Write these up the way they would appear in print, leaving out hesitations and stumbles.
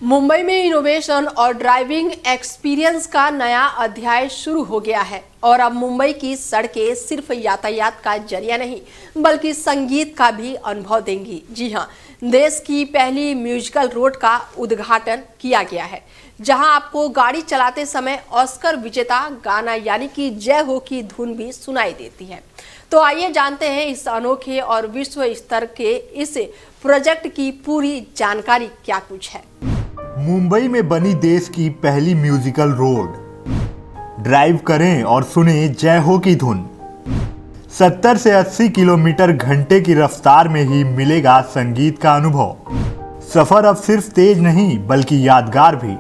मुंबई में इनोवेशन और driving experience का नया अध्याय शुरू हो गया है और अब मुंबई की सड़कें सिर्फ यातायात का जरिया नहीं बल्कि संगीत का भी अनुभव देंगी। जी हां, देश की पहली म्यूजिकल रोड का उद्घाटन किया गया है, जहां आपको गाड़ी चलाते समय ऑस्कर विजेता गाना यानी कि जय हो की धुन भी सुनाई देती है। तो आइए जानते हैं इस अनोखे और विश्व स्तर के इस प्रोजेक्ट की पूरी जानकारी क्या कुछ है। मुंबई में बनी देश की पहली म्यूजिकल रोड। ड्राइव करें और सुने जय हो की धुन। 70 से 80 किलोमीटर घंटे की रफ्तार में ही मिलेगा संगीत का अनुभव। सफर अब सिर्फ तेज नहीं बल्कि यादगार भी।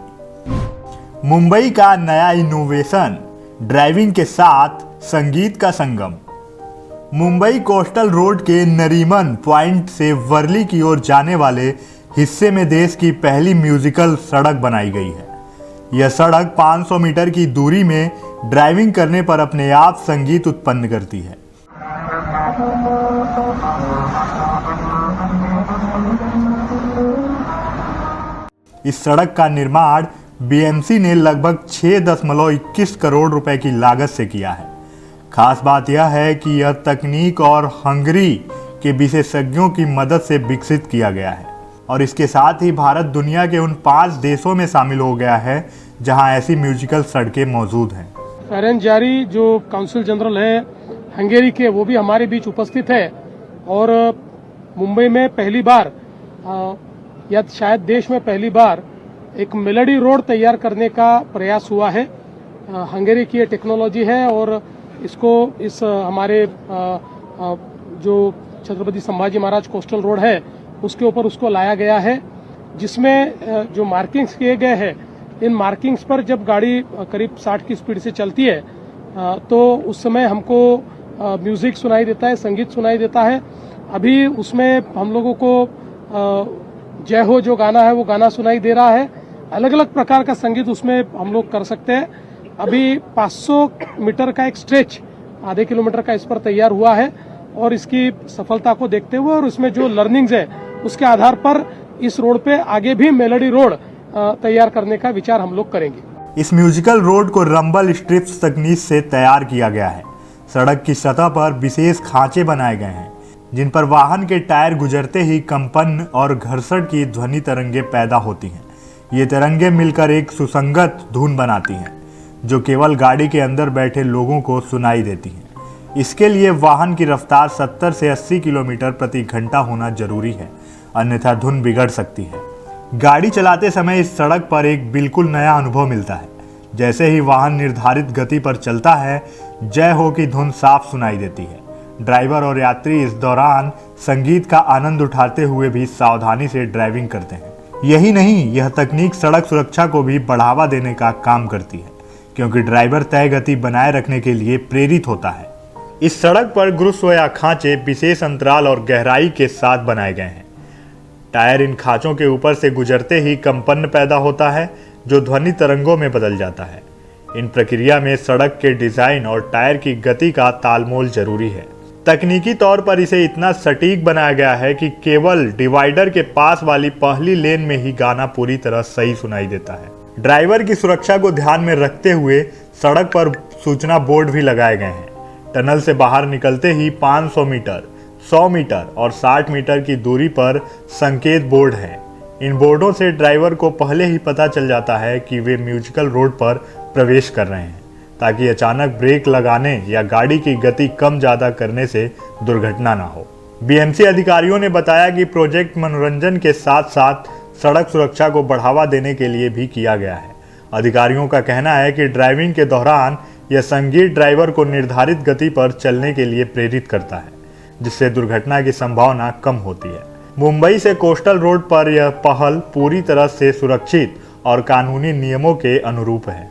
मुंबई का नया इनोवेशन, ड्राइविंग के साथ संगीत का संगम। मुंबई कोस्टल रोड के नरीमन पॉइंट से वर्ली की ओर जाने वाले हिस्से में देश की पहली म्यूजिकल सड़क बनाई गई है। यह सड़क 500 मीटर की दूरी में ड्राइविंग करने पर अपने आप संगीत उत्पन्न करती है। इस सड़क का निर्माण बीएमसी ने लगभग 6.21 करोड़ रुपए की लागत से किया है। खास बात यह है कि यह तकनीक और हंगरी के विशेषज्ञों की मदद से विकसित किया गया है और इसके साथ ही भारत दुनिया के उन 5 देशों में शामिल हो गया है जहां ऐसी म्यूजिकल सड़कें मौजूद हैं। फेरेंस जारी जो काउंसिल जनरल है हंगेरी के, वो भी हमारे बीच उपस्थित है और मुंबई में पहली बार या शायद देश में पहली बार एक मेलोडी रोड तैयार करने का प्रयास हुआ है। हंगेरी की ये टेक्नोलॉजी है और इसको इस हमारे जो छत्रपति संभाजी महाराज कोस्टल रोड है उसके ऊपर उसको लाया गया है, जिसमें जो मार्किंग्स किए गए हैं, इन मार्किंग्स पर जब गाड़ी करीब 60 की स्पीड से चलती है तो उस समय हमको म्यूजिक सुनाई देता है, संगीत सुनाई देता है। अभी उसमें हम लोगों को जय हो जो गाना है वो गाना सुनाई दे रहा है। अलग अलग प्रकार का संगीत उसमें हम लोग कर सकते हैं। अभी 500 मीटर का एक स्ट्रेच आधे किलोमीटर का इस पर तैयार हुआ है और इसकी सफलता को देखते हुए और इसमें जो लर्निंग्स है उसके आधार पर इस रोड पे आगे भी मेलोडी रोड तैयार करने का विचार हम लोग करेंगे। इस म्यूजिकल रोड को रंबल स्ट्रिप्स तकनीक से तैयार किया गया है। सड़क की सतह पर विशेष खांचे बनाए गए हैं जिन पर वाहन के टायर गुजरते ही कंपन और घर्षण की ध्वनि तरंगे पैदा होती हैं। ये तरंगे मिलकर एक सुसंगत धुन बनाती हैं जो केवल गाड़ी के अंदर बैठे लोगों को सुनाई देती हैं। इसके लिए वाहन की रफ्तार 70 से 80 किलोमीटर प्रति घंटा होना जरूरी है, अन्यथा धुन बिगड़ सकती है। गाड़ी चलाते समय इस सड़क पर एक बिल्कुल नया अनुभव मिलता है। जैसे ही वाहन निर्धारित गति पर चलता है, जय हो की धुन साफ सुनाई देती है। ड्राइवर और यात्री इस दौरान संगीत का आनंद उठाते हुए भी सावधानी से ड्राइविंग करते हैं। यही नहीं, यह तकनीक सड़क सुरक्षा को भी बढ़ावा देने का काम करती है, क्योंकि ड्राइवर तय गति बनाए रखने के लिए प्रेरित होता है। इस सड़क पर गुरुत्व या खांचे विशेष अंतराल और गहराई के साथ बनाए गए हैं। टायर इन खांचों के ऊपर से गुजरते ही कंपन पैदा होता है जो ध्वनि तरंगों में बदल जाता है। इन प्रक्रिया में सड़क के डिजाइन और टायर की गति का तालमेल जरूरी है। तकनीकी तौर पर इसे इतना सटीक बनाया गया है कि केवल डिवाइडर के पास वाली पहली लेन में ही गाना पूरी तरह सही सुनाई देता है। ड्राइवर की सुरक्षा को ध्यान में रखते हुए सड़क पर सूचना बोर्ड भी लगाए गए हैं। टनल से बाहर निकलते ही 500 मीटर, 100 मीटर और 60 मीटर की दूरी पर संकेत बोर्ड हैं। इन बोर्डों से ड्राइवर को पहले ही पता चल जाता है कि वे म्यूजिकल रोड पर प्रवेश कर रहे हैं, ताकि अचानक ब्रेक लगाने या गाड़ी की गति कम ज़्यादा करने से दुर्घटना ना हो। बीएमसी अधिकारियों ने बताया कि प्रोजेक्ट मनोरंजन के साथ साथ सड़क सुरक्षा को बढ़ावा देने के लिए भी किया गया है। अधिकारियों का कहना है कि ड्राइविंग के दौरान यह संगीत ड्राइवर को निर्धारित गति पर चलने के लिए प्रेरित करता है, जिससे दुर्घटना की संभावना कम होती है। मुंबई से कोस्टल रोड पर यह पहल पूरी तरह से सुरक्षित और कानूनी नियमों के अनुरूप है।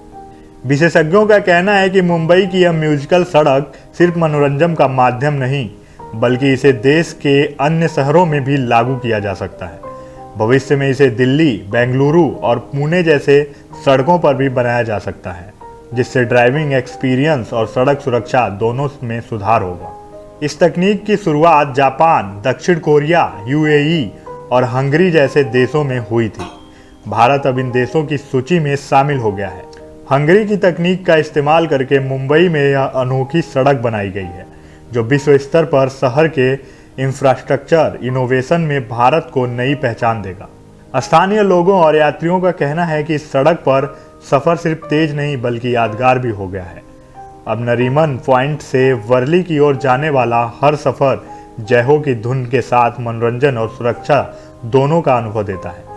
विशेषज्ञों का कहना है कि मुंबई की यह म्यूजिकल सड़क सिर्फ मनोरंजन का माध्यम नहीं बल्कि इसे देश के अन्य शहरों में भी लागू किया जा सकता है। भविष्य में इसे दिल्ली, बेंगलुरु और पुणे जैसे सड़कों पर भी बनाया जा सकता है, जिससे ड्राइविंग एक्सपीरियंस और सड़क सुरक्षा दोनों में सुधार होगा। इस तकनीक की शुरुआत जापान, दक्षिण कोरिया, यूएई और हंगरी जैसे देशों में हुई थी। भारत अब इन देशों की सूची में शामिल हो गया है। हंगरी की तकनीक का इस्तेमाल करके मुंबई में यह अनोखी सड़क बनाई गई है, जो विश्व स्तर पर शहर के इंफ्रास्ट्रक्चर इनोवेशन में भारत को नई पहचान देगा। स्थानीय लोगों और यात्रियों का कहना है कि इस सड़क पर सफर सिर्फ तेज नहीं बल्कि यादगार भी हो गया है। अब नरीमन पॉइंट से वर्ली की ओर जाने वाला हर सफर जय हो की धुन के साथ मनोरंजन और सुरक्षा दोनों का अनुभव देता है।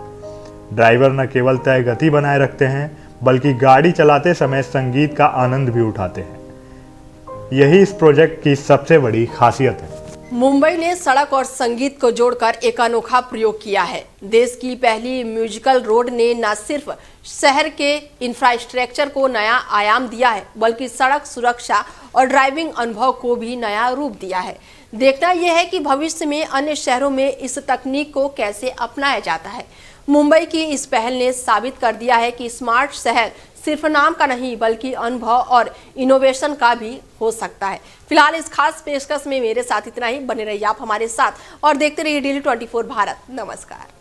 ड्राइवर न केवल तय गति बनाए रखते हैं बल्कि गाड़ी चलाते समय संगीत का आनंद भी उठाते हैं। यही इस प्रोजेक्ट की सबसे बड़ी खासियत है। मुंबई ने सड़क और संगीत को जोड़कर एक अनोखा प्रयोग किया है। देश की पहली म्यूजिकल रोड ने न सिर्फ शहर के इंफ्रास्ट्रक्चर को नया आयाम दिया है बल्कि सड़क सुरक्षा और ड्राइविंग अनुभव को भी नया रूप दिया है। देखना यह है कि भविष्य में अन्य शहरों में इस तकनीक को कैसे अपनाया जाता है। मुंबई की इस पहल ने साबित कर दिया है कि स्मार्ट शहर सिर्फ नाम का नहीं बल्कि अनुभव और इनोवेशन का भी हो सकता है। फिलहाल इस खास पेशकश में मेरे साथ इतना ही। बने रहिए आप हमारे साथ और देखते रहिए डेली 24 भारत। नमस्कार।